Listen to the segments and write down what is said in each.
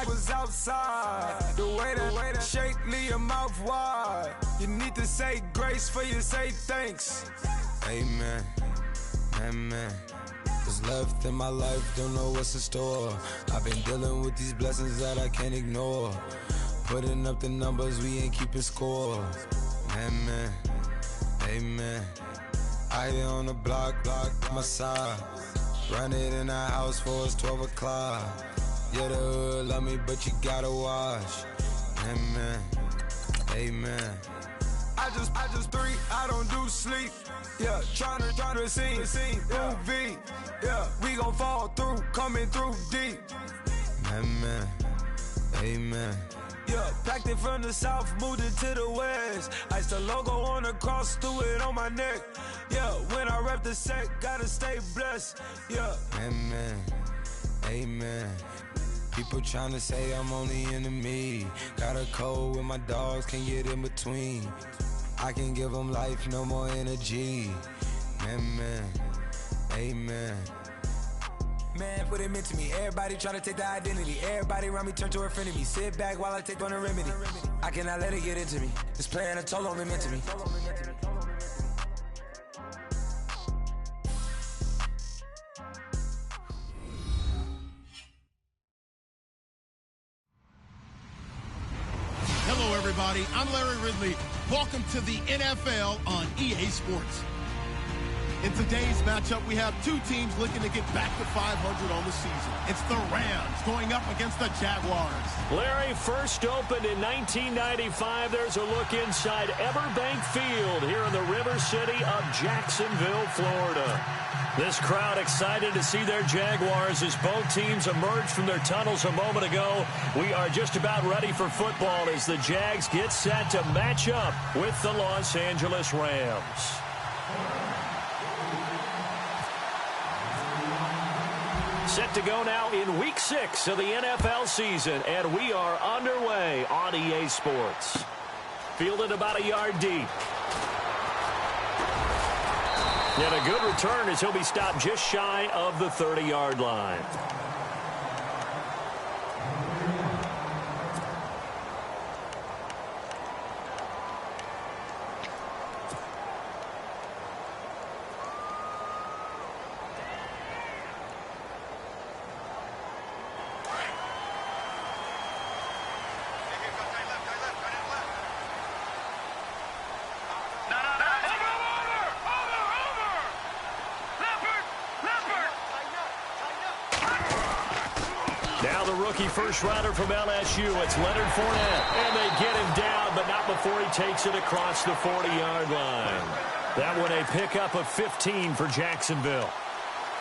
was outside. The way that shake, leave your mouth wide. You need to say grace for you say thanks. Amen, amen. What's left in my life, don't know what's in store. I've been dealing with these blessings that I can't ignore. Putting up the numbers, we ain't keeping score. Amen, amen. I here on the block, my side. Run it in the house for us 12 o'clock. Yeah, the hood love me, but you gotta watch. Amen, amen. I just three, I don't do sleep. Yeah, tryna see movie. Yeah, we gon' fall through, coming through deep. Amen, amen. Yeah, packed it from the south, moved it to the west. Iced the logo on the cross, threw it on my neck. Yeah, when I rep the set, gotta stay blessed. Yeah, amen, amen. People tryna say I'm on the enemy. Got a code with my dogs, can't get in between. I can give them life, no more energy. Amen, amen. Man, what it meant to me. Everybody try to take the identity. Everybody around me turn to a friend of me. Sit back while I take on the remedy. I cannot let it get into me. It's playing a toll on me, meant to me. Hello, everybody. I'm Larry Ridley. Welcome to the NFL on EA Sports. In today's matchup, we have two teams looking to get back to 500 on the season. It's the Rams going up against the Jaguars. Larry, first opened in 1995. There's a look inside Everbank Field here in the River City of Jacksonville, Florida. This crowd excited to see their Jaguars as both teams emerged from their tunnels a moment ago. We are just about ready for football as the Jags get set to match up with the Los Angeles Rams. Set to go now in Week 6 of the NFL season, and we are underway on EA Sports. Fielded about a yard deep. And a good return as he'll be stopped just shy of the 30-yard line. First rider from LSU, it's Leonard Fournette. And they get him down, but not before he takes it across the 40-yard line. That one a pickup of 15 for Jacksonville.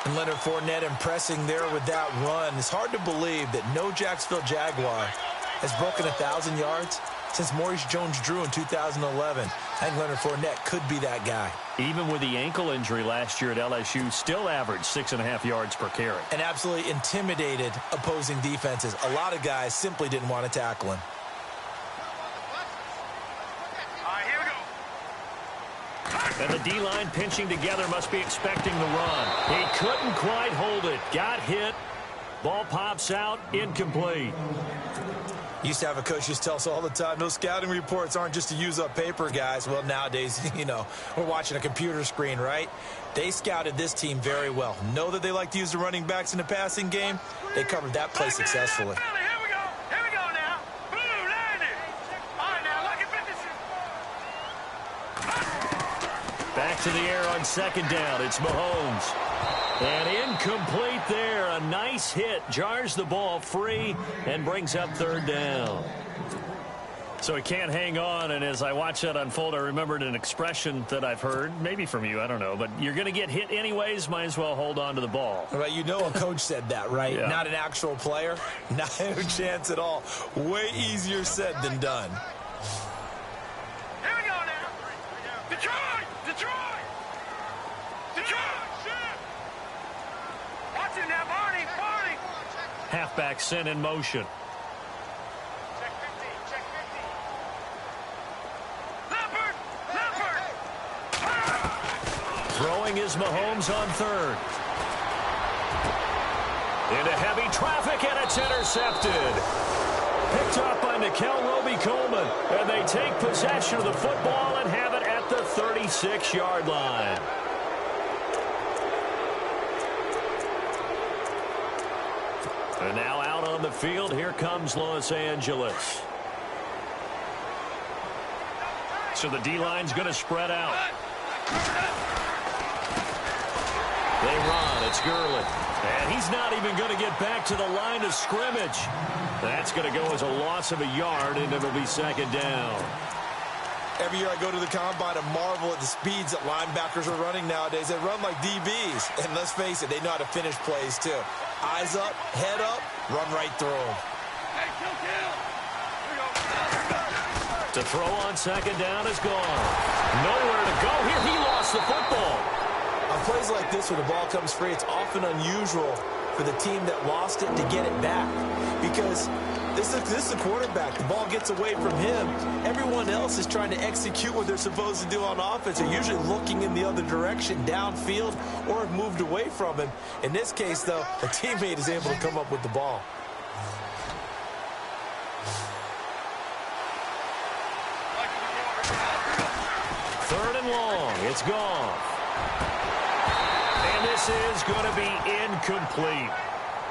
And Leonard Fournette impressing there with that run. It's hard to believe that no Jacksonville Jaguar has broken 1,000 yards since Maurice Jones-Drew in 2011. I think Leonard Fournette could be that guy. Even with the ankle injury last year at LSU, still averaged 6.5 yards per carry. And absolutely intimidated opposing defenses. A lot of guys simply didn't want to tackle him. All right, here we go. And the D-line pinching together must be expecting the run. He couldn't quite hold it. Got hit. Ball pops out. Incomplete. Used to have a coach just tell us all the time, those scouting reports aren't just to use up paper, guys. Well, nowadays, you know, we're watching a computer screen, right? They scouted this team very well. Know that they like to use the running backs in the passing game. They covered that play successfully. Here we go. Here we go now. Blue, landed. All right, now, look at 56. Back to the air on second down. It's Mahomes. And incomplete there. A nice hit. Jars the ball free and brings up third down. So he can't hang on, and as I watch that unfold, I remembered an expression that I've heard, maybe from you, I don't know, but you're going to get hit anyways, might as well hold on to the ball. Well, you know a coach said that, right? Yeah. Not an actual player. Not a chance at all. Way easier said than done. Here we go now. Detroit! Detroit! Detroit! Watch it now, Barney! Barney! Halfback sent in motion. Check 50. Check 50. Leopard! Leopard! Throwing is Mahomes on third. Into heavy traffic, and it's intercepted. Picked up by Nickel Roby-Coleman. And they take possession of the football and have it at the 36-yard line. And now out on the field, here comes Los Angeles. So the D-line's going to spread out. They run. It's Gurley. And he's not even going to get back to the line of scrimmage. That's going to go as a loss of a yard, and it'll be second down. Every year I go to the combine and marvel at the speeds that linebackers are running nowadays. They run like DBs. And let's face it, they know how to finish plays, too. Eyes up, head up, run right through them. To throw on second down is gone. Nowhere to go here. He lost the football. On plays like this where the ball comes free, it's often unusual for the team that lost it to get it back. Because this is the quarterback. The ball gets away from him. Everyone else is trying to execute what they're supposed to do on offense. They're usually looking in the other direction, downfield, or have moved away from him. In this case, though, a teammate is able to come up with the ball. Third and long. It's gone. And this is going to be incomplete.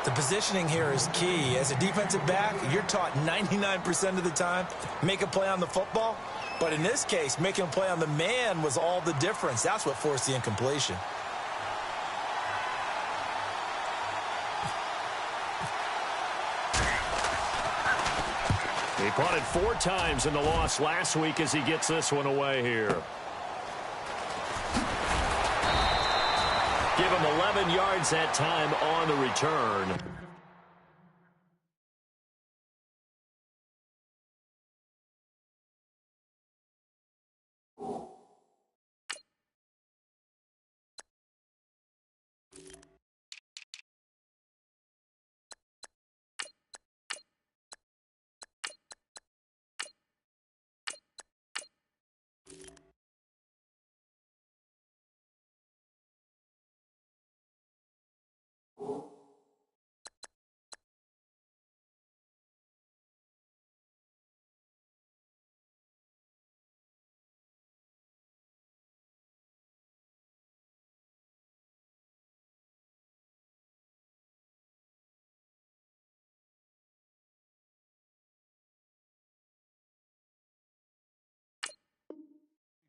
The positioning here is key. As a defensive back, you're taught 99% of the time, make a play on the football. But in this case, making a play on the man was all the difference. That's what forced the incompletion. He punted 4 times in the loss last week as he gets this one away here. Give him 11 yards that time on the return.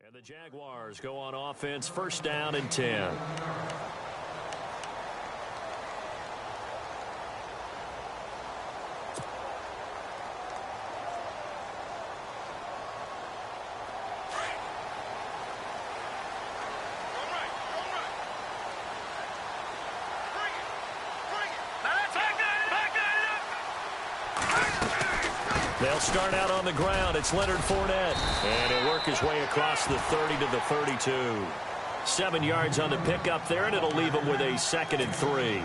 And the Jaguars go on offense, first down and 10. They'll start out on the ground. It's Leonard Fournette. And he'll work his way across the 30 to the 32. 7 yards on the pickup there, and it'll leave him with a 2nd and 3.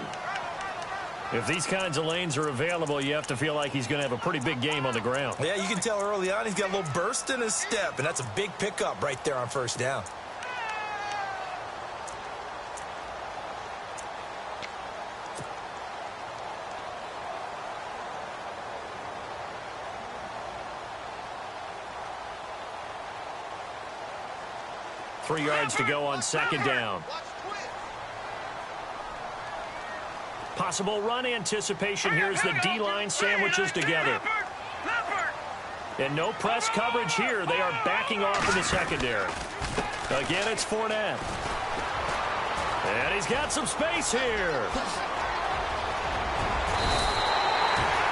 If these kinds of lanes are available, you have to feel like he's going to have a pretty big game on the ground. Yeah, you can tell early on he's got a little burst in his step, and that's a big pickup right there on first down. Three yards to go on second down. Possible run anticipation here as the D-line sandwiches together. And no press coverage here. They are backing off in the secondary. Again, it's Fournette. And he's got some space here.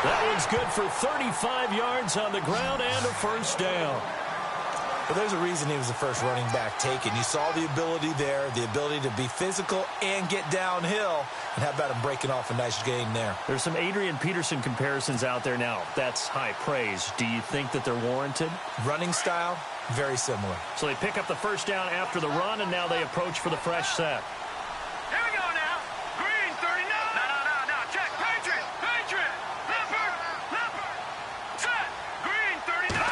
That one's good for 35 yards on the ground and a first down. Well, there's a reason he was the first running back taken. You saw the ability there, the ability to be physical and get downhill. And how about him breaking off a nice gain there? There's some Adrian Peterson comparisons out there now. That's high praise. Do you think that they're warranted? Running style, very similar. So they pick up the first down after the run, and now they approach for the fresh set. Here we go now. Green 39. No. Check. Patriot. Leopard. Set. Green 39.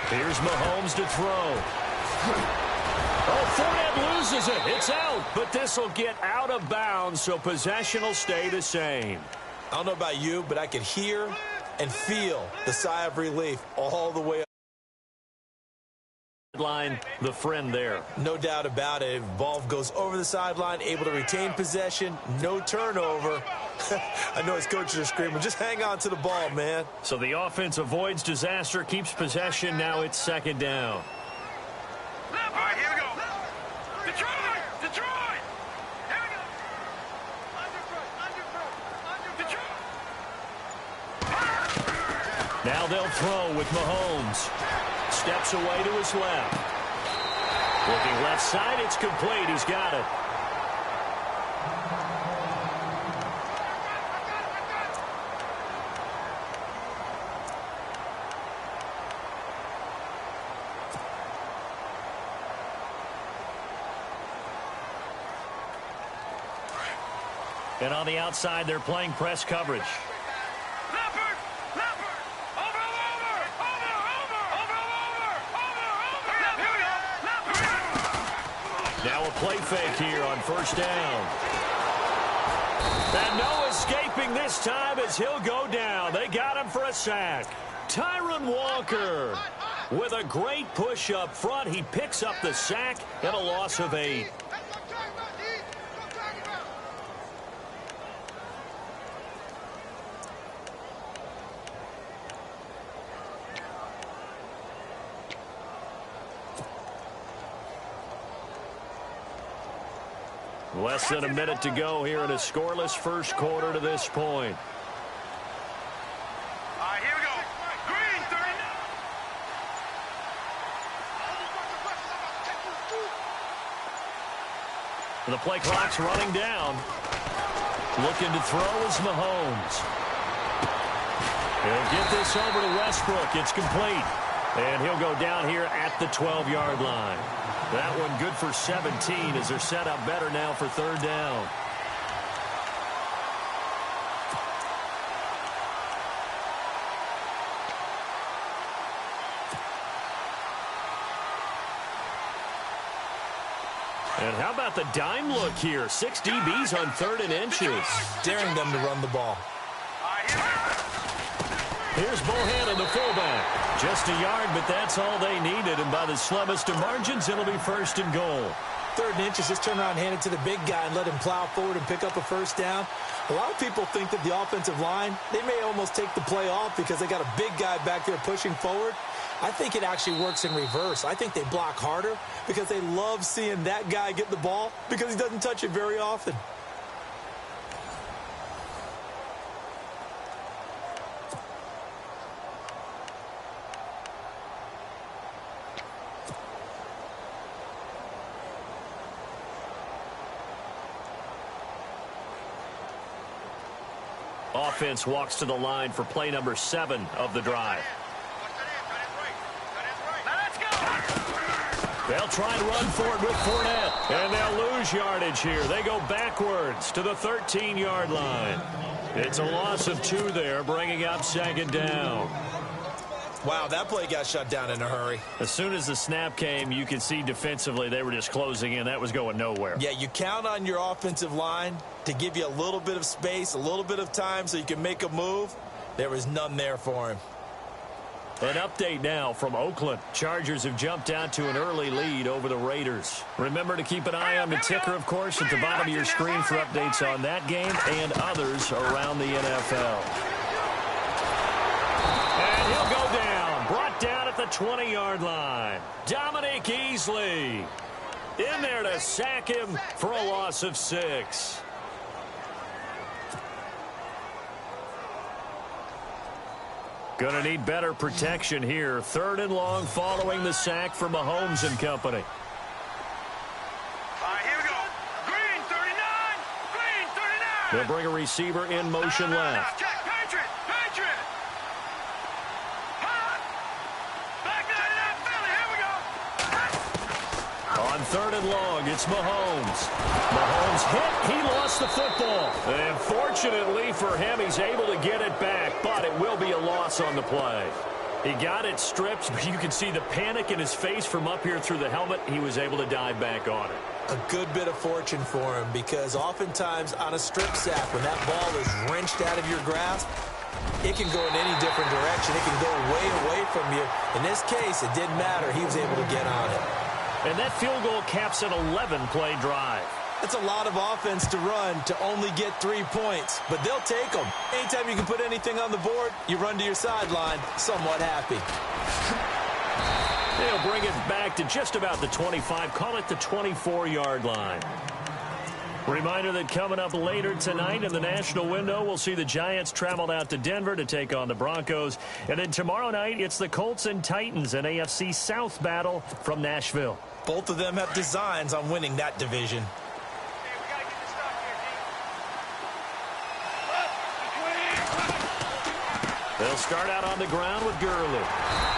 Here's Mahomes to throw. Oh, Fournette loses it. It's out, but this will get out of bounds, so possession will stay the same. I don't know about you, but I could hear and feel the sigh of relief all the way up. Line, the friend there. No doubt about it. Ball goes over the sideline, able to retain possession, no turnover. I know his coaches are screaming, just hang on to the ball, man. So the offense avoids disaster, keeps possession. Now it's second down. All right, here we go. Detroit! Detroit! Here we go. Detroit! Now they'll throw with Mahomes. Steps away to his left. Looking left side, it's complete. He's got it. And on the outside, they're playing press coverage. Now a play fake here on first down. And no escaping this time as he'll go down. They got him for a sack. Tyron Walker with a great push up front. He picks up the sack and a loss of 8. Less than a minute to go here in a scoreless first quarter to this point. All right, here we go. Green, 39. The play clock's running down. Looking to throw is Mahomes. He'll get this over to Westbrook. It's complete. And he'll go down here at the 12-yard line. That one good for 17 as they're set up better now for third down. And how about the dime look here? 6 DBs on 3rd and inches. Daring them to run the ball. Here's Bohannon, the fullback. Just a yard, but that's all they needed. And by the slimmest of margins, it'll be 1st and goal. 3rd and inches, just turn around, hand it to the big guy, and let him plow forward and pick up a first down. A lot of people think that the offensive line, they may almost take the play off because they got a big guy back there pushing forward. I think it actually works in reverse. I think they block harder because they love seeing that guy get the ball because he doesn't touch it very often. Offense walks to the line for play number 7 of the drive. They'll try and run for it with Fournette. And they'll lose yardage here. They go backwards to the 13-yard line. It's a loss of 2 there, bringing up second down. Wow, that play got shut down in a hurry. As soon as the snap came, you could see defensively they were just closing in. That was going nowhere. Yeah, you count on your offensive line to give you a little bit of space, a little bit of time so you can make a move. There was none there for him. An update now from Oakland. Chargers have jumped out to an early lead over the Raiders. Remember to keep an eye on the ticker, of course, at the bottom of your screen for updates on that game and others around the NFL. And he'll go down. Brought down at the 20-yard line. Dominique Easley in there to sack him for a loss of 6. Going to need better protection here. 3rd and long following the sack for Mahomes and company. All right, here we go. Green, 39. Green, 39. They'll bring a receiver in motion left. Check, Patriot. Patriot. Hot. Back nine and out, Philly. Here we go. On 3rd and long, it's Mahomes. Mahomes hit. He lost the football. And fortunately for him, he's able to get it back, but it will be a loss on the play. He got it stripped, but you can see the panic in his face from up here through the helmet. He was able to dive back on it. A good bit of fortune for him, because oftentimes on a strip sack, when that ball is wrenched out of your grasp, it can go in any different direction. It can go way away from you. In this case, it didn't matter. He was able to get on it. And that field goal caps an 11-play drive. That's a lot of offense to run to only get 3 points, but they'll take them. Anytime you can put anything on the board, you run to your sideline somewhat happy. They'll bring it back to just about the 25, call it the 24-yard line. Reminder that coming up later tonight in the national window, we'll see the Giants traveled out to Denver to take on the Broncos. And then tomorrow night, it's the Colts and Titans, an AFC South battle from Nashville. Both of them have designs on winning that division. They'll start out on the ground with Gurley.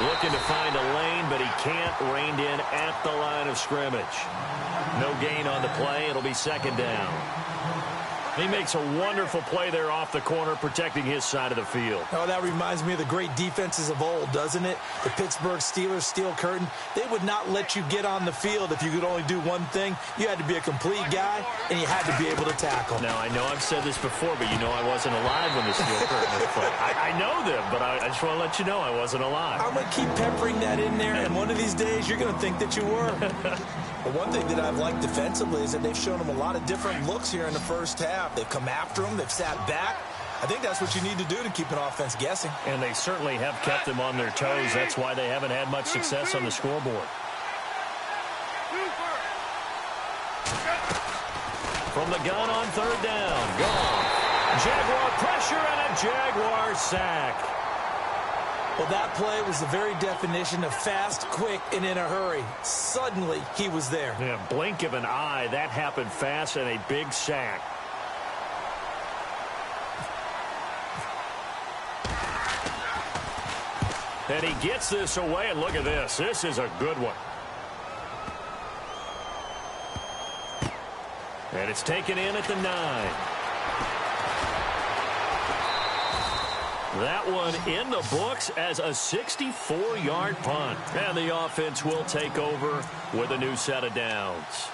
Looking to find a lane, but he can't. Reined in at the line of scrimmage. No gain on the play. It'll be second down. He makes a wonderful play there off the corner, protecting his side of the field. Oh, that reminds me of the great defenses of old, doesn't it? The Pittsburgh Steelers, Steel Curtain. They would not let you get on the field if you could only do one thing. You had to be a complete guy, and you had to be able to tackle. Now, I know I've said this before, but you know I wasn't alive when the Steel Curtain was played. I know them, but I just want to let you know I wasn't alive. I'm going to keep peppering that in there, and one of these days you're going to think that you were. But one thing that I've liked defensively is that they've shown them a lot of different looks here in the first half. They've come after them. They've sat back. I think that's what you need to do to keep an offense guessing. And they certainly have kept them on their toes. That's why they haven't had much success on the scoreboard. From the gun on third down. Gone. Jaguar pressure and a Jaguar sack. Well, that play was the very definition of fast, quick, and in a hurry. Suddenly, he was there. Yeah, blink of an eye. That happened fast and a big sack. And he gets this away, and look at this. This is a good one. And it's taken in at the 9. That one in the books as a 64-yard punt. And the offense will take over with a new set of downs.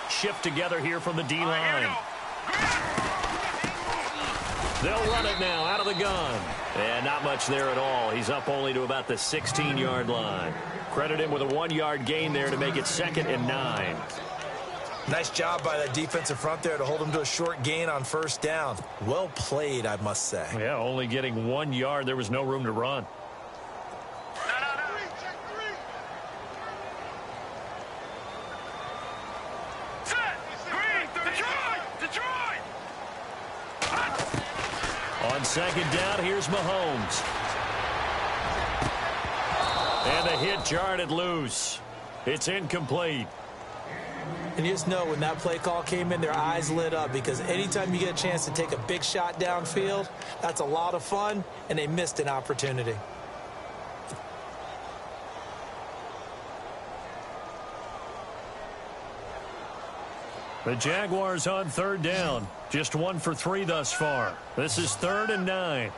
Shift together here from the D-line. They'll run it now out of the gun. And not much there at all. He's up only to about the 16-yard line. Credit him with a 1-yard gain there to make it 2nd and 9. Nice job by that defensive front there to hold him to a short gain on first down. Well played, I must say. Yeah, only getting 1 yard. There was no room to run. On second down, here's Mahomes. And the hit jarred it loose. It's incomplete. And you just know when that play call came in, their eyes lit up, because anytime you get a chance to take a big shot downfield, that's a lot of fun, and they missed an opportunity. The Jaguars on third down. Just 1 for 3 thus far. This is 3rd and 9.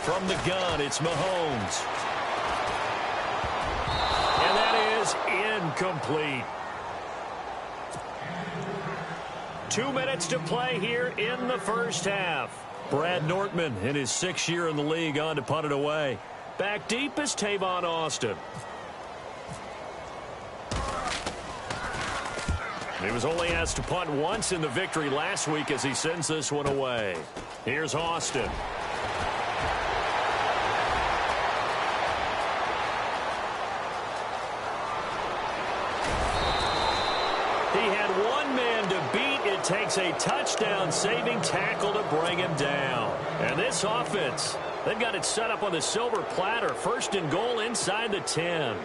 From the gun, it's Mahomes. And that is incomplete. 2 minutes to play here in the first half. Brad Nortman in his 6th year in the league on to punt it away. Back deep is Tavon Austin. He was only asked to punt once in the victory last week as he sends this one away. Here's Austin. He had one man to beat. It takes a touchdown-saving tackle to bring him down. And this offense, They've got it set up on the silver platter. 1st and goal inside the 10.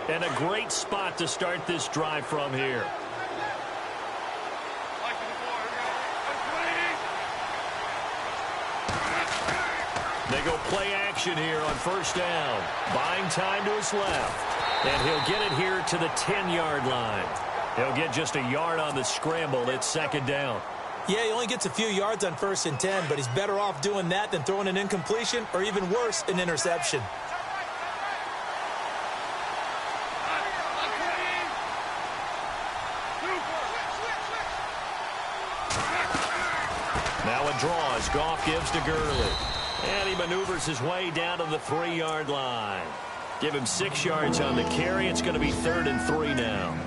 And a great spot to start this drive from here. They go play action here on 1st down. Buying time to his left. And he'll get it here to the 10-yard line. He'll get just a yard on the scramble. It's 2nd down. Yeah, he only gets a few yards on 1st and 10, but he's better off doing that than throwing an incompletion or even worse, an interception. Now a draw as Goff gives to Gurley. And he maneuvers his way down to the 3-yard line. Give him 6 yards on the carry. It's going to be 3rd and 3 now.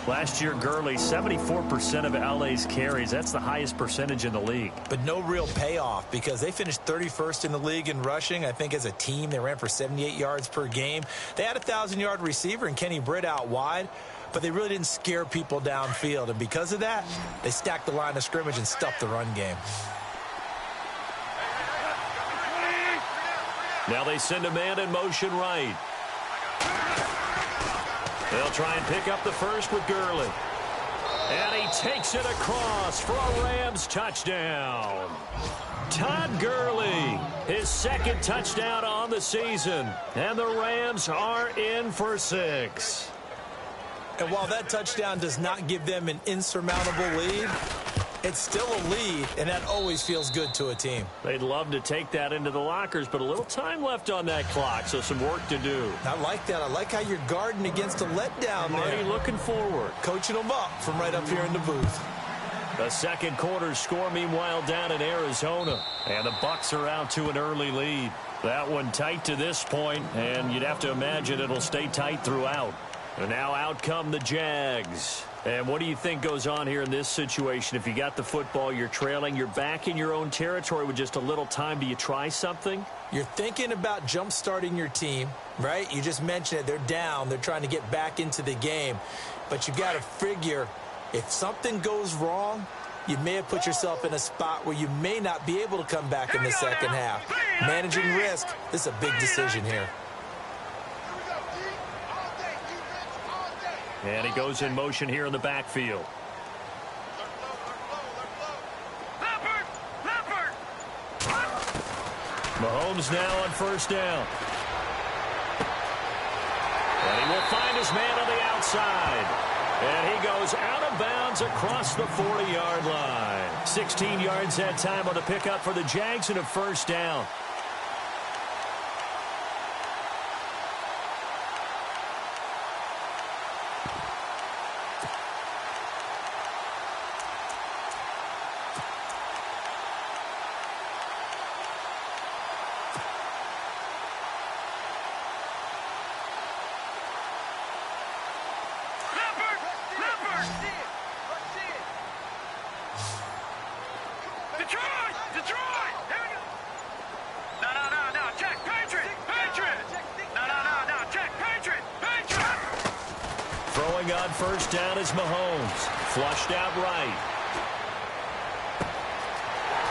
Last year, Gurley, 74% of LA's carries. That's the highest percentage in the league. But no real payoff because they finished 31st in the league in rushing. I think as a team, they ran for 78 yards per game. They had a 1,000-yard receiver in Kenny Britt out wide, but they really didn't scare people downfield. And because of that, they stacked the line of scrimmage and stuffed the run game. Now they send a man in motion right. They'll try and pick up the first with Gurley. And he takes it across for a Rams touchdown. Todd Gurley, his 2nd touchdown on the season. And the Rams are in for 6. And while that touchdown does not give them an insurmountable lead, it's still a lead, and that always feels good to a team. They'd love to take that into the lockers, but a little time left on that clock, so some work to do. I like that. I like how you're guarding against a letdown there. Already looking forward. Coaching them up from right up here in the booth. The 2nd quarter score, meanwhile, down in Arizona. And the Bucs are out to an early lead. That one tight to this point, and you'd have to imagine it'll stay tight throughout. And now out come the Jags. And what do you think goes on here in this situation? If you got the football, you're trailing, you're back in your own territory with just a little time. Do you try something? You're thinking about jump-starting your team, right? You just mentioned it. They're down. They're trying to get back into the game. But you got to figure if something goes wrong, you may have put yourself in a spot where you may not be able to come back in the second half. Managing risk, this is a big decision here. And he goes in motion here in the backfield. Mahomes now on 1st down. And he will find his man on the outside. And he goes out of bounds across the 40-yard line. 16 yards that time on the pickup for the Jags and a 1st down. Throwing on 1st down is Mahomes. Flushed out right.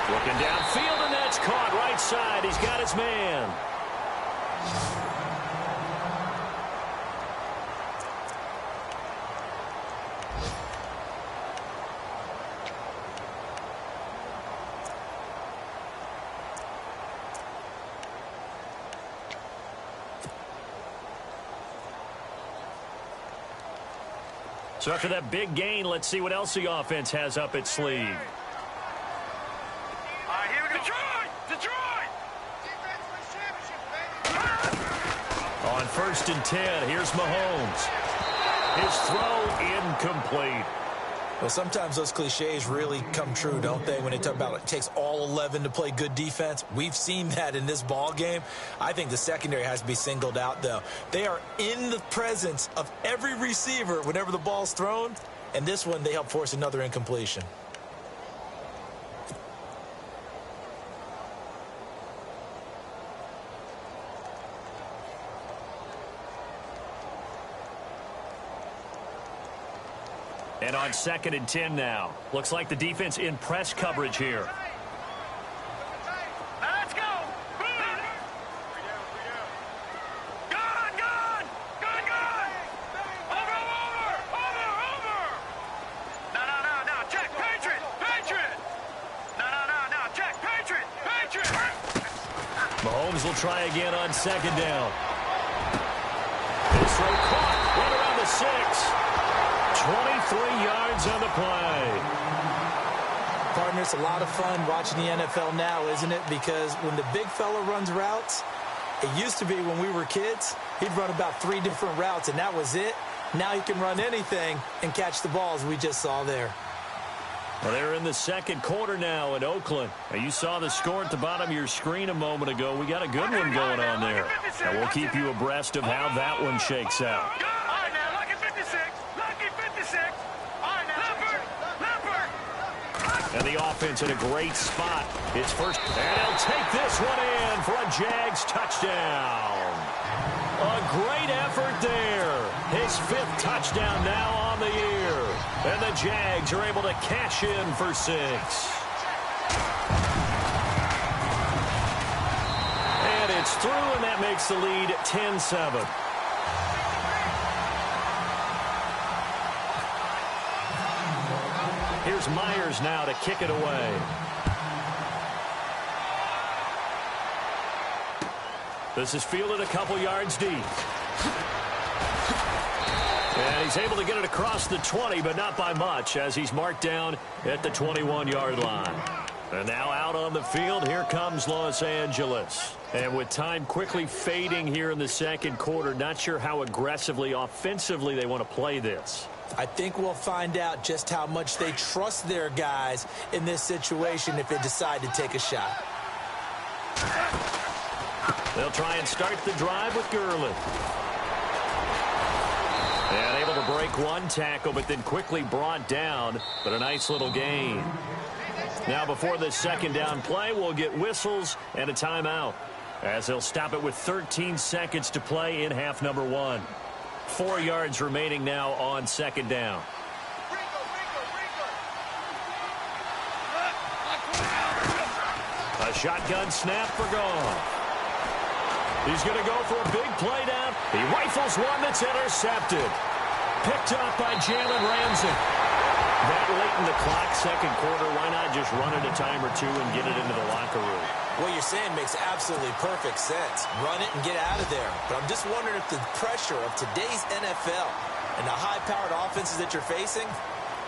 Looking downfield, and that's caught right side. He's got his man. So after that big gain, let's see what else the offense has up its sleeve. All right, here we go. Detroit! On 1st and 10, here's Mahomes. His throw incomplete. Well, sometimes those cliches really come true, don't they? When they talk about it takes all 11 to play good defense. We've seen that in this ball game. I think the secondary has to be singled out, though. They are in the presence of every receiver whenever the ball's thrown. And this one, they help force another incompletion. And on 2nd and 10 now. Looks like the defense in press coverage here. Let's go. Boom. They'll try again on second down. This throw caught right around the 6. 23 yards on the play. Partner, it's a lot of fun watching the NFL now, isn't it? Because when the big fella runs routes, it used to be when we were kids, he'd run about 3 different routes, and that was it. Now he can run anything and catch the balls we just saw there. Well, they're in the second quarter now in Oakland. And you saw the score at the bottom of your screen a moment ago. We got a good one going on there. And we'll keep you abreast of how that one shakes out. All right, now, lucky 56. Lucky 56. All right, now, Leopard. And the offense in a great spot. It's first. And he'll take this one in for a Jags touchdown. A great effort there. His 5th touchdown now on the year. And the Jags are able to cash in for 6. And it's through, and that makes the lead 10-7. Here's Myers now to kick it away. This is fielded a couple yards deep. And he's able to get it across the 20, but not by much, as he's marked down at the 21-yard line. And now out on the field, here comes Los Angeles. And with time quickly fading here in the second quarter, not sure how aggressively, offensively they want to play this. I think we'll find out just how much they trust their guys in this situation if they decide to take a shot. They'll try and start the drive with Gurley. And able to break one tackle, but then quickly brought down. But a nice little gain. Now before this second down play, we'll get whistles and a timeout, as they'll stop it with 13 seconds to play in half number 1. 4 yards remaining now on second down. A shotgun snap for Goff. He's going to go for a big play down. He rifles one that's intercepted. Picked up by Jalen Ramsey. That late in the clock, second quarter, why not just run it a time or two and get it into the locker room? What you're saying makes absolutely perfect sense. Run it and get out of there. But I'm just wondering if the pressure of today's NFL and the high-powered offenses that you're facing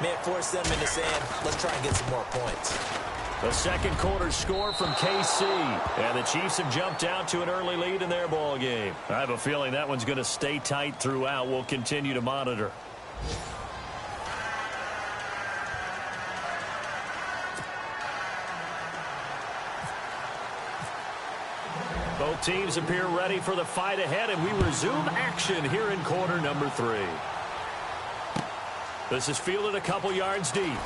may have forced them into saying, let's try and get some more points. The second quarter score from KC. And the Chiefs have jumped out to an early lead in their ball game. I have a feeling that one's going to stay tight throughout. We'll continue to monitor. Both teams appear ready for the fight ahead, and we resume action here in quarter number 3. This is fielded a couple yards deep.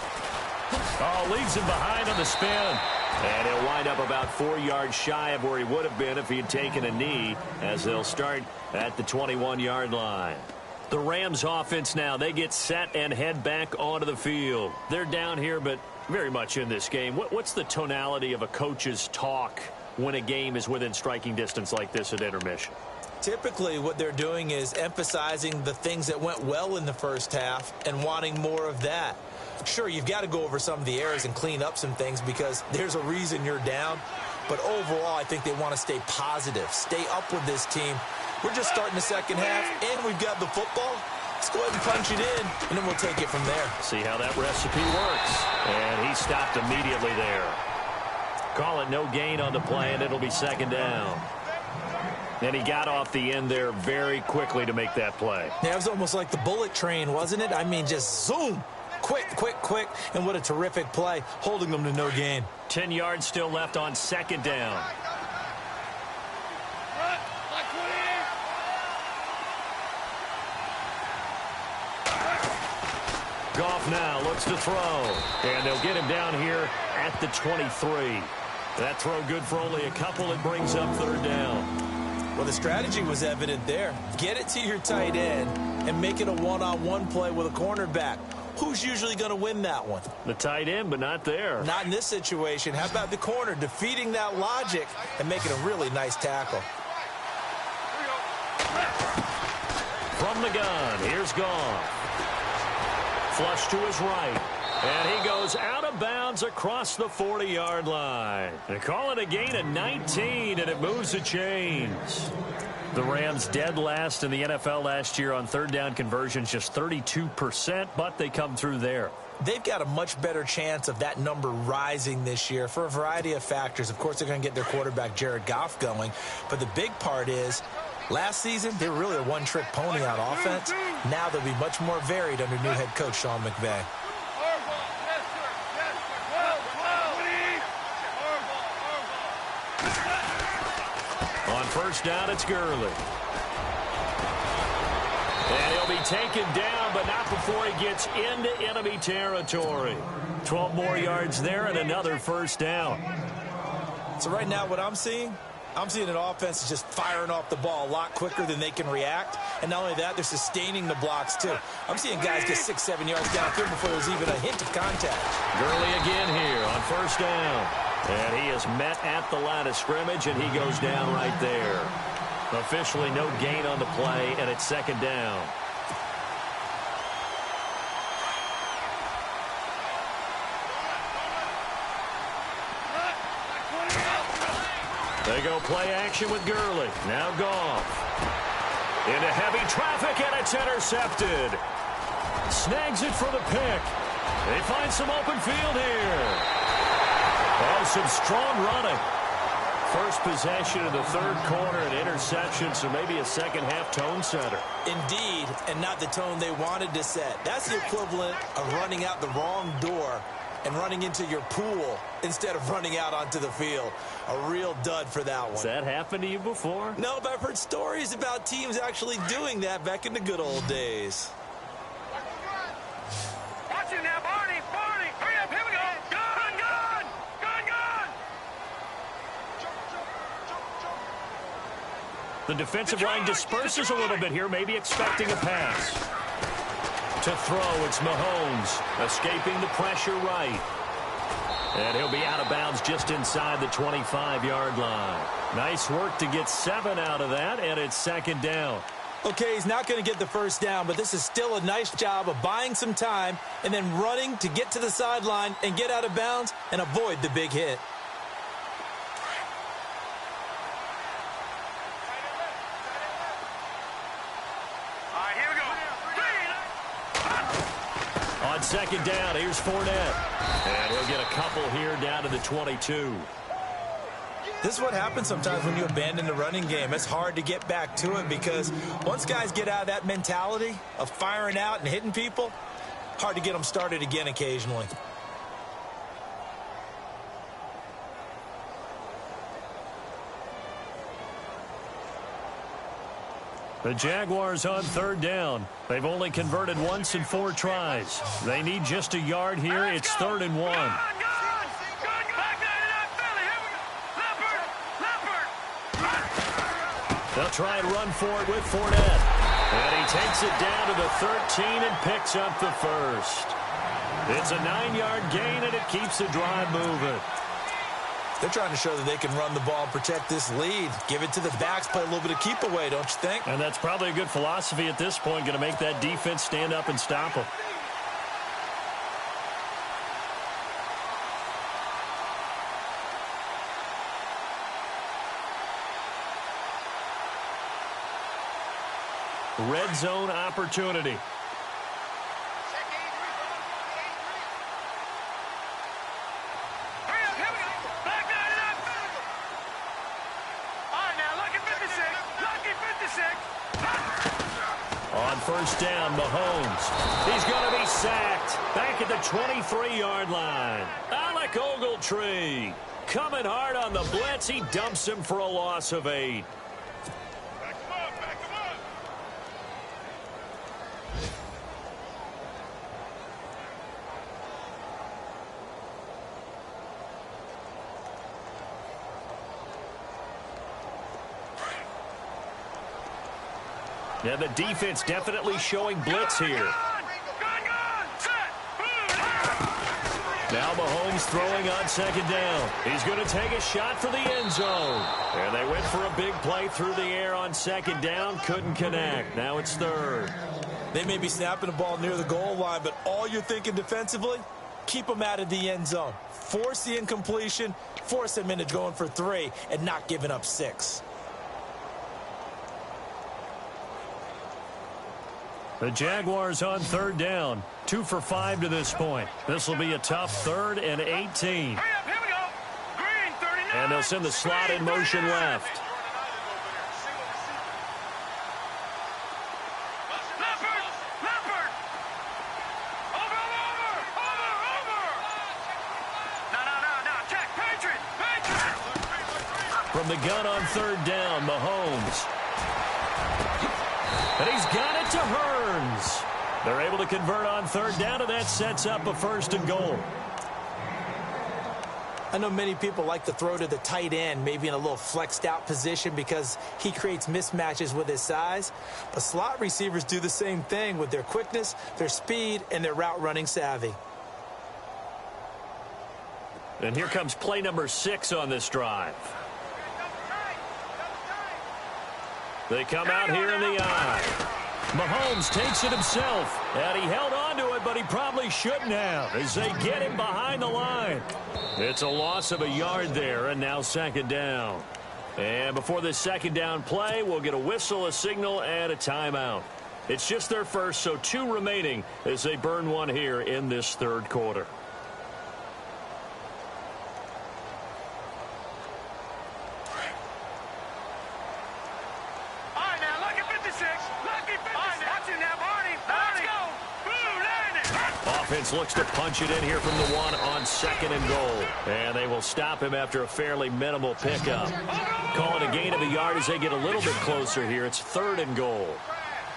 Oh, leaves him behind on the spin. And he'll wind up about 4 yards shy of where he would have been if he had taken a knee, as they'll start at the 21-yard line. The Rams offense now, they get set and head back onto the field. They're down here, but very much in this game. What's the tonality of a coach's talk when a game is within striking distance like this at intermission? Typically, what they're doing is emphasizing the things that went well in the first half and wanting more of that. Sure, you've got to go over some of the errors and clean up some things because there's a reason you're down. But overall, I think they want to stay positive, stay up with this team. We're just starting the second half, and we've got the football. Let's go ahead and punch it in, and then we'll take it from there. See how that recipe works. And he stopped immediately there. Call it no gain on the play, and it'll be second down. And he got off the end there very quickly to make that play. Yeah, it was almost like the bullet train, wasn't it? I mean, just zoom. Quick, quick, quick. And what a terrific play, holding them to no gain. 10 yards still left on second down. Goff now looks to throw. And they'll get him down here at the 23. That throw good for only a couple. It brings up third down. Well, the strategy was evident there. Get it to your tight end and make it a one-on-one play with a cornerback. Who's usually going to win that one? The tight end, but not there. Not in this situation. How about the corner defeating that logic and making a really nice tackle? From the gun, here's Goff. Flush to his right. And he goes out of bounds across the 40-yard line. They call it a gain of 19, and it moves the chains. The Rams dead last in the NFL last year on third down conversions, just 32%, but they come through there. They've got a much better chance of that number rising this year for a variety of factors. Of course, they're going to get their quarterback, Jared Goff, going. But the big part is, last season, they were really a one-trick pony on offense. Now they'll be much more varied under new head coach Sean McVay. On first down, it's Gurley. And he'll be taken down, but not before he gets into enemy territory. 12 more yards there and another first down. So right now what I'm seeing an offense that's just firing off the ball a lot quicker than they can react. And not only that, they're sustaining the blocks, too. I'm seeing guys get 6-7 yards downfield before there's even a hint of contact. Gurley again here on first down. And he is met at the line of scrimmage, and he goes down right there. Officially no gain on the play, and it's second down. They go play action with Gurley. Now Goff. Into heavy traffic, and it's intercepted. Snags it for the pick. They find some open field here. Oh, some strong running. First possession of the third quarter, an interception, so maybe a second-half tone setter. Indeed, and not the tone they wanted to set. That's the equivalent of running out the wrong door and running into your pool instead of running out onto the field. A real dud for that one. Has that happened to you before? No, but I've heard stories about teams actually doing that back in the good old days. Watch it now, Barney. Barney, hurry up. Here we go. Gun, gun. Gun, gun. The defensive line disperses a little bit here, maybe expecting a pass. To throw, it's Mahomes, escaping the pressure right. And he'll be out of bounds just inside the 25-yard line. Nice work to get 7 out of that, and it's second down. Okay, he's not going to get the first down, but this is still a nice job of buying some time and then running to get to the sideline and get out of bounds and avoid the big hit. On second down, here's Fournette. And he'll get a couple here down to the 22. This is what happens sometimes when you abandon the running game. It's hard to get back to it because once guys get out of that mentality of firing out and hitting people, hard to get them started again occasionally. The Jaguars on third down. They've only converted once in 4 tries. They need just a yard here. It's 3rd and 1. They'll try and run for it with Fournette. And he takes it down to the 13 and picks up the first. It's a 9-yard gain, and it keeps the drive moving. They're trying to show that they can run the ball and protect this lead. Give it to the backs, play a little bit of keep away, don't you think? And that's probably a good philosophy at this point, going to make that defense stand up and stop them. Red zone opportunity. On first down, Mahomes. He's going to be sacked back at the 23-yard line. Alec Ogletree coming hard on the blitz. He dumps him for a loss of 8. Now the defense definitely showing blitz here. Now Mahomes throwing on second down. He's going to take a shot for the end zone. And they went for a big play through the air on second down. Couldn't connect. Now it's 3rd. They may be snapping the ball near the goal line, but all you're thinking defensively, keep them out of the end zone. Force the incompletion, force them into going for 3 and not giving up 6. The Jaguars on 3rd down. 2 for 5 to this point. This will be a tough 3rd and 18. Hurry up, here we go. Green, 39. And they'll send the slot in motion left. Leopard. Over. No. Check, Patriot. From the gun on 3rd down, Mahomes. And he's got it to Hearns. They're able to convert on 3rd down, and that sets up a 1st and goal. I know many people like to throw to the tight end, maybe in a little flexed out position because he creates mismatches with his size. But slot receivers do the same thing with their quickness, their speed, and their route running savvy. And here comes play number 6 on this drive. They come out here in the eye. Mahomes takes it himself, and he held on to it, but he probably shouldn't have as they get him behind the line. It's a loss of a yard there, and now 2nd down. And before this 2nd down play, we'll get a whistle, a signal, and a timeout. It's just their first, so 2 remaining as they burn one here in this 3rd quarter. Offense looks to punch it in here from the 1 on 2nd and goal. And they will stop him after a fairly minimal pickup. Call it a gain of a yard as they get a little bit closer here. It's 3rd and goal.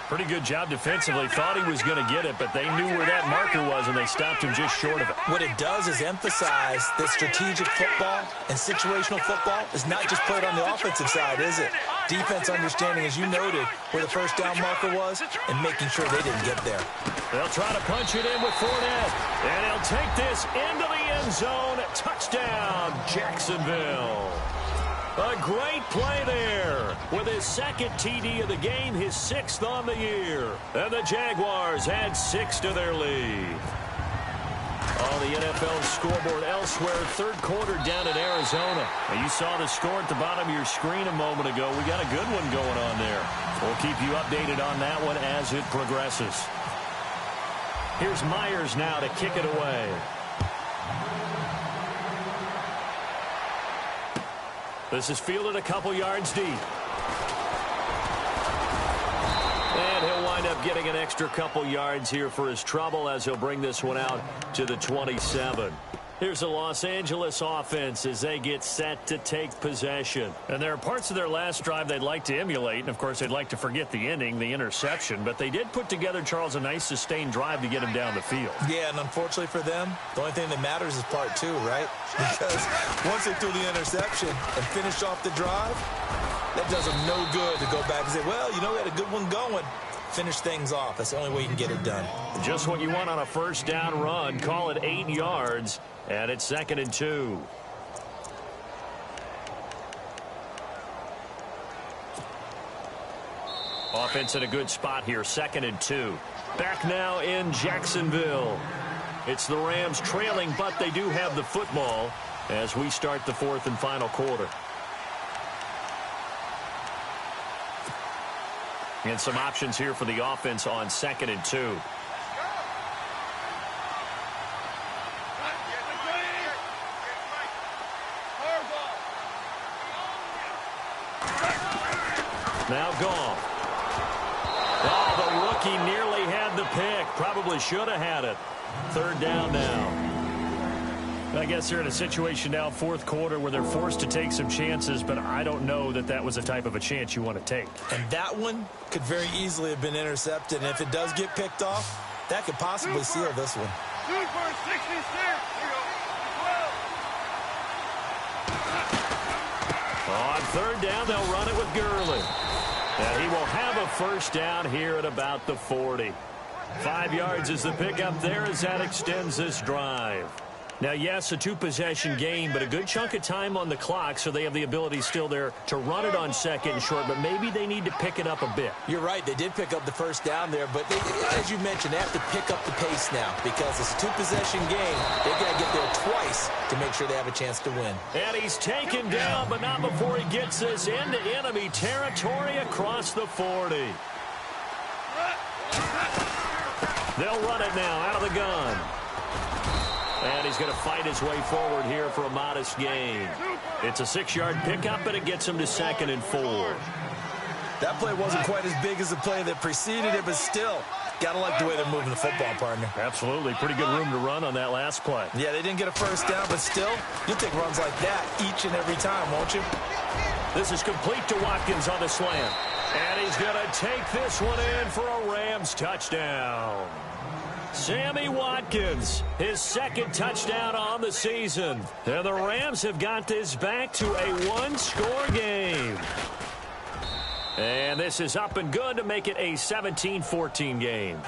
Pretty good job defensively. Thought he was going to get it, but they knew where that marker was, and they stopped him just short of it. What it does is emphasize that strategic football and situational football is not just played on the offensive side, is it? Defense understanding, as you noted, where the 1st down marker was and making sure they didn't get there. They'll try to punch it in with Fournette, and he'll take this into the end zone. Touchdown, Jacksonville. A great play there with his 2nd TD of the game, his 6th on the year. And the Jaguars add 6 to their lead. On the NFL scoreboard elsewhere, 3rd quarter down in Arizona. And you saw the score at the bottom of your screen a moment ago. We got a good one going on there. We'll keep you updated on that one as it progresses. Here's Myers now to kick it away. This is fielded a couple yards deep. And he'll wind up getting an extra couple yards here for his trouble as he'll bring this one out to the 27. Here's the Los Angeles offense as they get set to take possession. And there are parts of their last drive they'd like to emulate. And, of course, they'd like to forget the ending, the interception. But they did put together, Charles, a nice sustained drive to get him down the field. Yeah, and unfortunately for them, the only thing that matters is part 2, right? Because once they threw the interception and finished off the drive, that does them no good to go back and say, well, you know, we had a good one going. Finish things off. That's the only way you can get it done. Just what you want on a 1st down run. Call it 8 yards. And it's 2nd and 2. Offense in a good spot here. 2nd and 2. Back now in Jacksonville. It's the Rams trailing, but they do have the football as we start the 4th and final quarter. And some options here for the offense on 2nd and 2. Now Goff. Oh, the rookie nearly had the pick. Probably should have had it. 3rd down now. I guess they're in a situation now, 4th quarter, where they're forced to take some chances, but I don't know that that was the type of a chance you want to take. And that one could very easily have been intercepted. And if it does get picked off, that could possibly seal this one. On 3rd down, they'll run it with Gurley. And he will have a 1st down here at about the 40. 5 yards is the pickup there as that extends this drive. Now, yes, a two-possession game, but a good chunk of time on the clock, so they have the ability still there to run it on second and short, but maybe they need to pick it up a bit. You're right. They did pick up the first down there, but as you mentioned, they have to pick up the pace now because it's a two-possession game. They got to get there twice to make sure they have a chance to win. And he's taken down, but not before he gets this into enemy territory across the 40. They'll run it now out of the gun. And he's going to fight his way forward here for a modest gain. It's a 6-yard pickup, and it gets him to 2nd and 4. That play wasn't quite as big as the play that preceded it, but still, got to like the way they're moving the football, partner. Absolutely. Pretty good room to run on that last play. Yeah, they didn't get a first down, but still, you'll take runs like that each and every time, won't you? This is complete to Watkins on the slant. And he's going to take this one in for a Rams touchdown. Sammy Watkins, his 2nd touchdown on the season. And the Rams have got this back to a 1-score game. And this is up and good to make it a 17-14 game.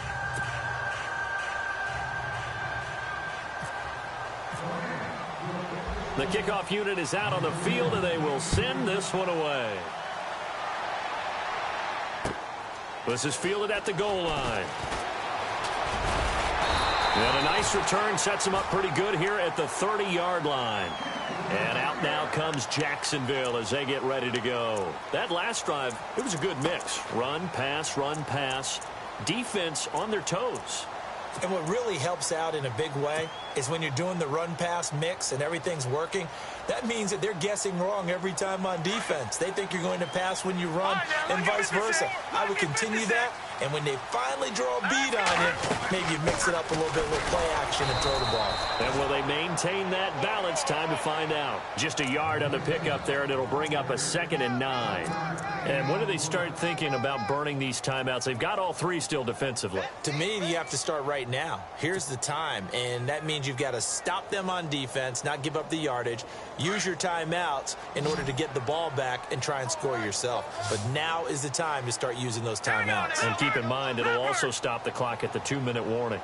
The kickoff unit is out on the field, and they will send this one away. This is fielded at the goal line. And a nice return sets him up pretty good here at the 30-yard line. And out now comes Jacksonville as they get ready to go. That last drive, it was a good mix. Run, pass, defense on their toes. And what really helps out in a big way is when you're doing the run-pass mix and everything's working, that means that they're guessing wrong every time on defense. They think you're going to pass when you run and vice versa. I would continue that, and when they finally draw a beat on you, maybe you mix it up a little bit with play action and throw the ball. And will they maintain that balance? Time to find out. Just a yard on the pickup there, and it'll bring up a 2nd and 9. And when do they start thinking about burning these timeouts? They've got all 3 still defensively. To me, you have to start right now. Here's the time, and that means you've got to stop them on defense, not give up the yardage, use your timeouts in order to get the ball back and try and score yourself. But now is the time to start using those timeouts. And keep in mind, it'll also stop the clock at the 2-minute warning.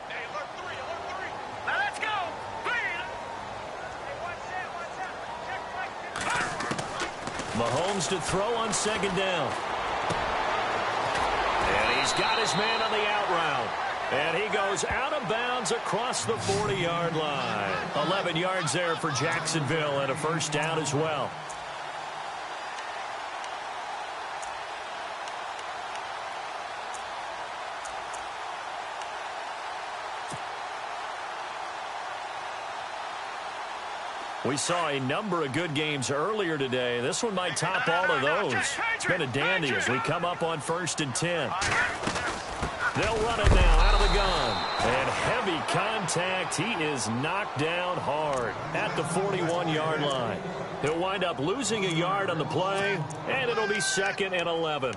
Let's go. Mahomes to throw on 2nd down. And he's got his man on the out route. And he goes out of bounds across the 40-yard line. 11 yards there for Jacksonville and a first down as well. We saw a number of good games earlier today. This one might top all of those. It's been a dandy as we come up on 1st and 10. They'll run it now out of the gun. And heavy contact. He is knocked down hard at the 41-yard line. He'll wind up losing a yard on the play, and it'll be 2nd and 11.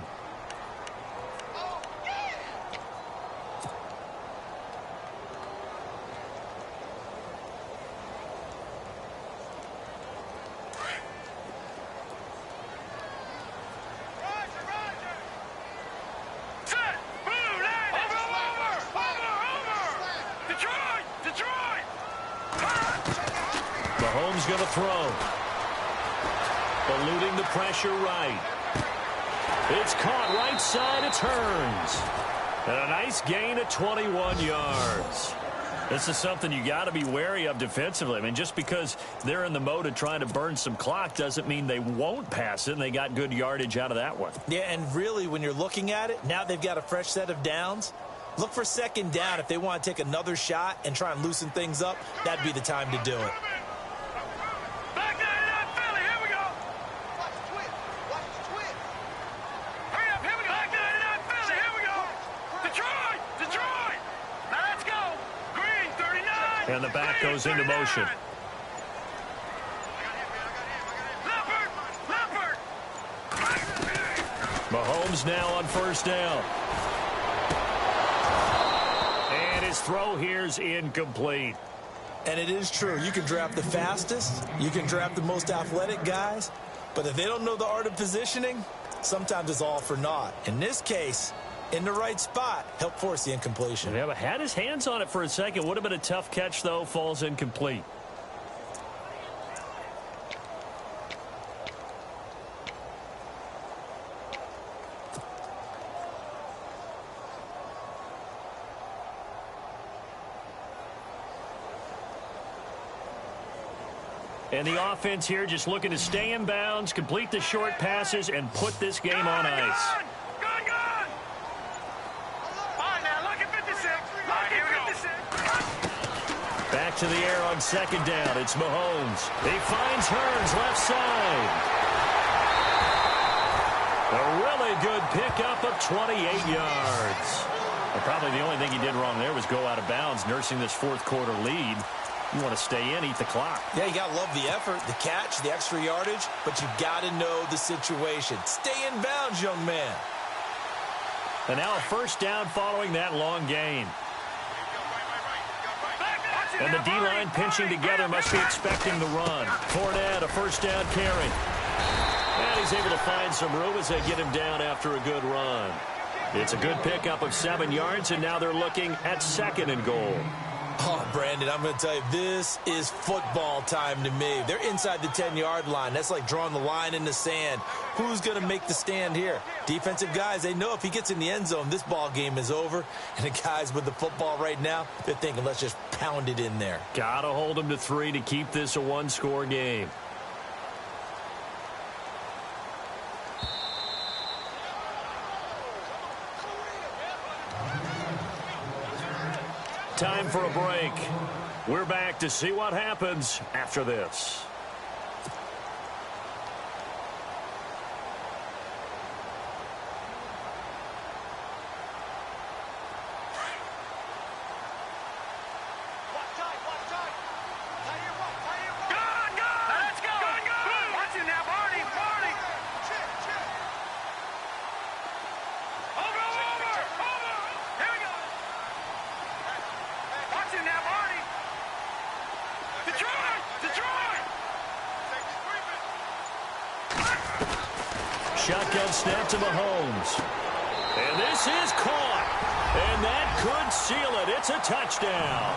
Mahomes going to throw. Eluding the pressure right. It's caught right side. It turns. And a nice gain of 21 yards. This is something you got to be wary of defensively. I mean, just because they're in the mode of trying to burn some clock doesn't mean they won't pass it, and they got good yardage out of that one. Yeah, and really, when you're looking at it, now they've got a fresh set of downs. Look for 2nd down. If they want to take another shot and try and loosen things up, that'd be the time to do it. Back there in that Philly. Here we go. Watch the twist. Watch the twist. Hurry up. Here we go. Back there in that Philly. Here we go. Detroit. Detroit. Now let's go. Green, 39. And the back goes into motion. Leopard. Leopard. Mahomes now on 1st down. And his throw here's incomplete. And it is true. You can draft the fastest. You can draft the most athletic guys. But if they don't know the art of positioning, sometimes it's all for naught. In this case, in the right spot, help force the incompletion. Yeah, but had his hands on it for a second. Would have been a tough catch, though. Falls incomplete. And the offense here just looking to stay in bounds, complete the short passes, and put this game on ice. Good. All right, now, look at 56. All right, here we go. 56. Back to the air on second down. It's Mahomes. He finds Hearns left side. A really good pickup of 28 yards. And probably the only thing he did wrong there was go out of bounds, nursing this fourth quarter lead. You want to stay in, eat the clock. Yeah, you got to love the effort, the catch, the extra yardage, but you got to know the situation. Stay in bounds, young man. And now a first down following that long gain. And the D-line pinching together must be expecting the run. Fournette, a first down carry. And he's able to find some room as they get him down after a good run. It's a good pickup of 7 yards, and now they're looking at 2nd and goal. Oh, Brandon, I'm going to tell you, this is football time to me. They're inside the 10-yard line. That's like drawing the line in the sand. Who's going to make the stand here? Defensive guys, they know if he gets in the end zone, this ball game is over. And the guys with the football right now, they're thinking, let's just pound it in there. Got to hold him to 3 to keep this a one-score game. Time for a break. We're back to see what happens after this. Shotgun snap to Mahomes. And this is caught. And that could seal it. It's a touchdown.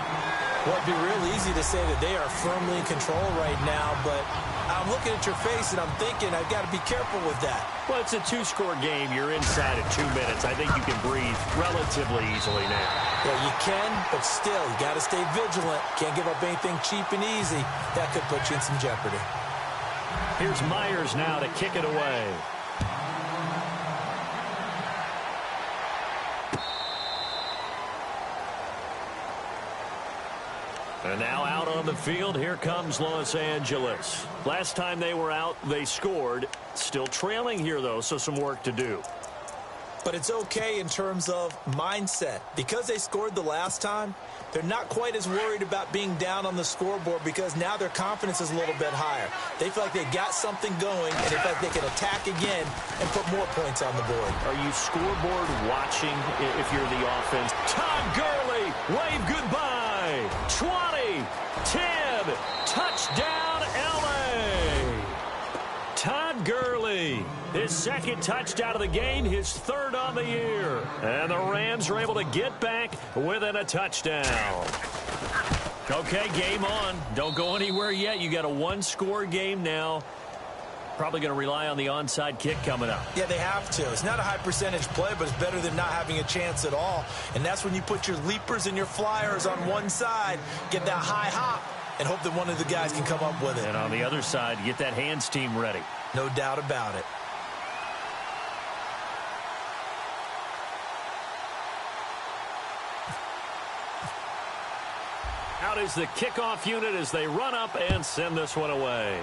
Well, it'd be real easy to say that they are firmly in control right now, but I'm looking at your face and I'm thinking I've got to be careful with that. Well, it's a 2-score game. You're inside at 2 minutes. I think you can breathe relatively easily now. Yeah, you can, but still, you got to stay vigilant. Can't give up anything cheap and easy. That could put you in some jeopardy. Here's Myers now to kick it away. And now out on the field, here comes Los Angeles. Last time they were out, they scored. Still trailing here, though, so some work to do. But it's okay in terms of mindset. Because they scored the last time, they're not quite as worried about being down on the scoreboard because now their confidence is a little bit higher. They feel like they got something going, and they feel like they can attack again and put more points on the board. Are you scoreboard watching if you're the offense? Todd Gurley, wave goodbye. 20, 10, touchdown, L.A. Todd Gurley, his 2nd touchdown of the game, his 3rd on the year. And the Rams are able to get back within a touchdown. Okay, game on. Don't go anywhere yet. You got a 1-score game now. Probably going to rely on the onside kick coming up. Yeah, they have to. It's not a high percentage play, but it's better than not having a chance at all. And that's when you put your leapers and your flyers on one side, get that high hop, and hope that one of the guys can come up with it. And on the other side, get that hands team ready. No doubt about it. Out is the kickoff unit as they run up and send this one away.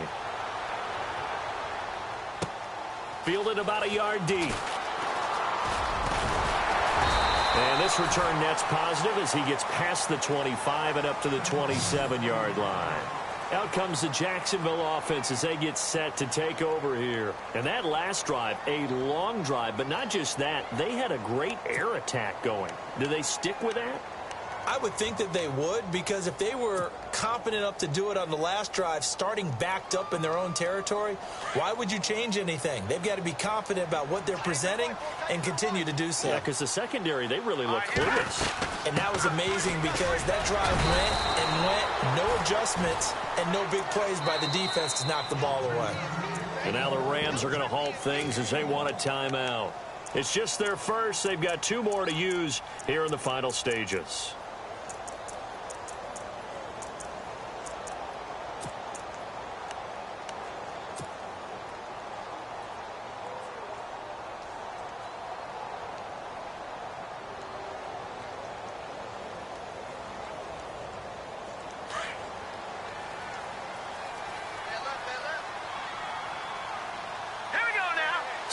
Fielded about a yard deep. And this return net's positive as he gets past the 25 and up to the 27-yard line. Out comes the Jacksonville offense as they get set to take over here. And that last drive, a long drive, but not just that. They had a great air attack going. Do they stick with that? I would think that they would, because if they were confident enough to do it on the last drive, starting backed up in their own territory, why would you change anything? They've got to be confident about what they're presenting and continue to do so. Yeah, because the secondary, they really look clueless. And that was amazing because that drive went, no adjustments, and no big plays by the defense to knock the ball away. And now the Rams are going to halt things as they want a timeout. It's just their first. They've got 2 more to use here in the final stages.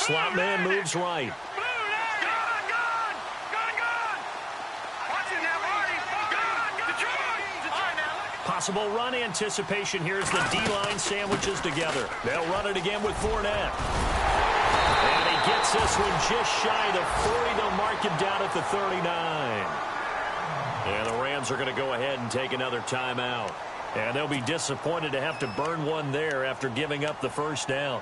Slot man moves right. Possible run anticipation here as the D-line sandwiches together. They'll run it again with Fournette. And he gets this one just shy of the 40. They'll mark him down at the 39. And the Rams are going to go ahead and take another timeout. And they'll be disappointed to have to burn one there after giving up the first down.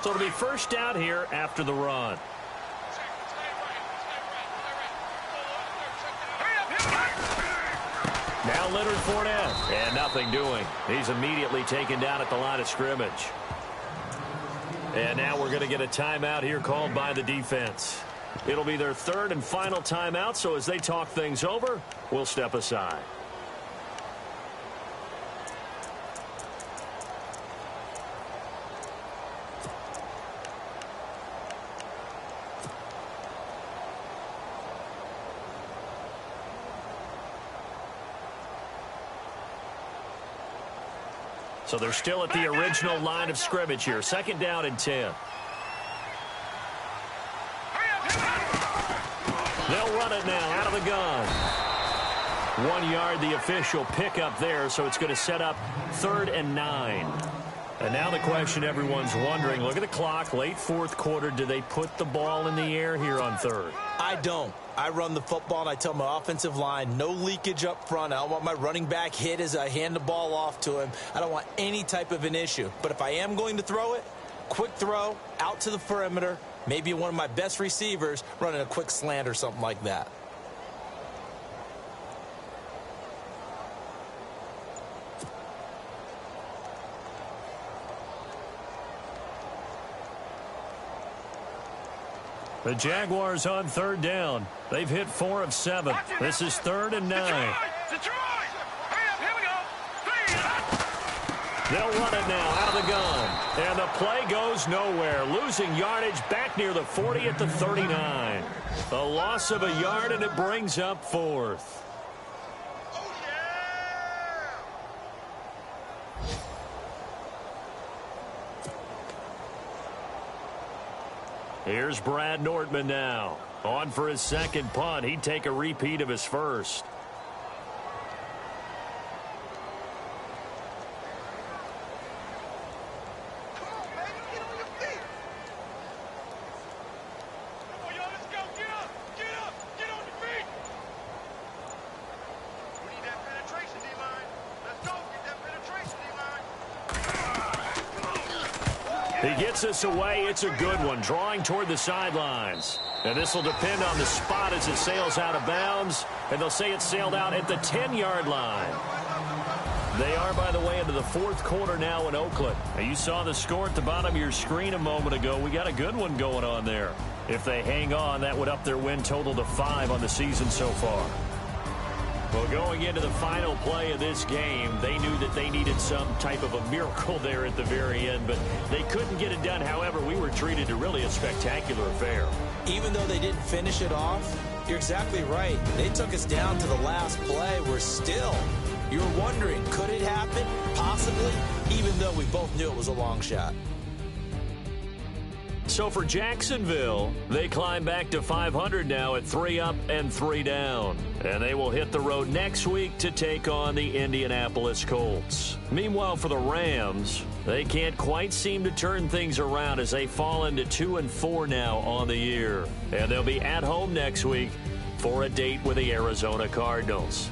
So it'll be first down here after the run. Now Leonard Fournette, and nothing doing. He's immediately taken down at the line of scrimmage. And now we're going to get a timeout here called by the defense. It'll be their third and final timeout, so as they talk things over, we'll step aside. So they're still at the original line of scrimmage here. Second down and 10. They'll run it now out of the gun. 1 yard, the official pickup there, so it's going to set up 3rd and 9. And now the question everyone's wondering, look at the clock, late fourth quarter, do they put the ball in the air here on 3rd? I don't. I run the football, and I tell my offensive line, no leakage up front. I don't want my running back hit as I hand the ball off to him. I don't want any type of an issue. But if I am going to throw it, quick throw, out to the perimeter, maybe one of my best receivers running a quick slant or something like that. The Jaguars on 3rd down. They've hit 4 of 7. This is 3rd and 9. They'll run it now out of the gun. And the play goes nowhere. Losing yardage back near the 40 at the 39. A loss of a yard, and it brings up 4th. Here's Brad Nortman now. On for his second punt. He'd take a repeat of his first. He gets this away. It's a good one. Drawing toward the sidelines. And this will depend on the spot as it sails out of bounds. And they'll say it sailed out at the 10-yard line. They are, by the way, into the fourth quarter now in Oakland. Now, you saw the score at the bottom of your screen a moment ago. We got a good one going on there. If they hang on, that would up their win total to 5 on the season so far. Well, going into the final play of this game, they knew that they needed some type of a miracle there at the very end, but they couldn't get it done. However, we were treated to really a spectacular affair. Even though they didn't finish it off, you're exactly right. They took us down to the last play. We're still, you're wondering, could it happen? Possibly, even though we both knew it was a long shot. So for Jacksonville, they climb back to 500 now at 3 up and 3 down. And they will hit the road next week to take on the Indianapolis Colts. Meanwhile, for the Rams, they can't quite seem to turn things around as they fall into 2-4 now on the year. And they'll be at home next week for a date with the Arizona Cardinals.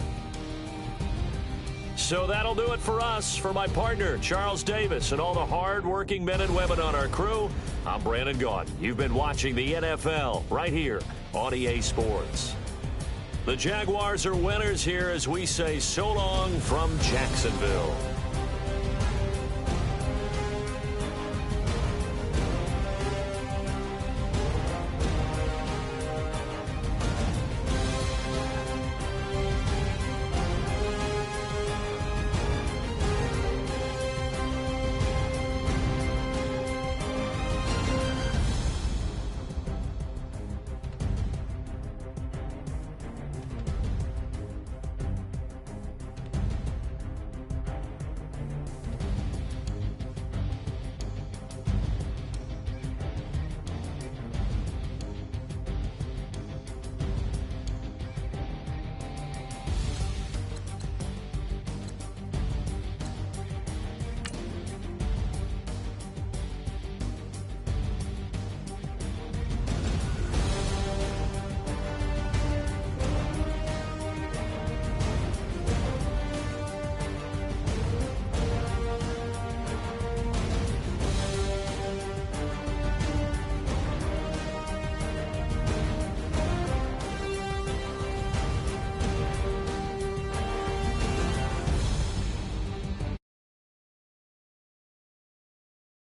So that'll do it for us. For my partner, Charles Davis, and all the hard-working men and women on our crew, I'm Brandon Gaudin. You've been watching the NFL right here on EA Sports. The Jaguars are winners here as we say so long from Jacksonville.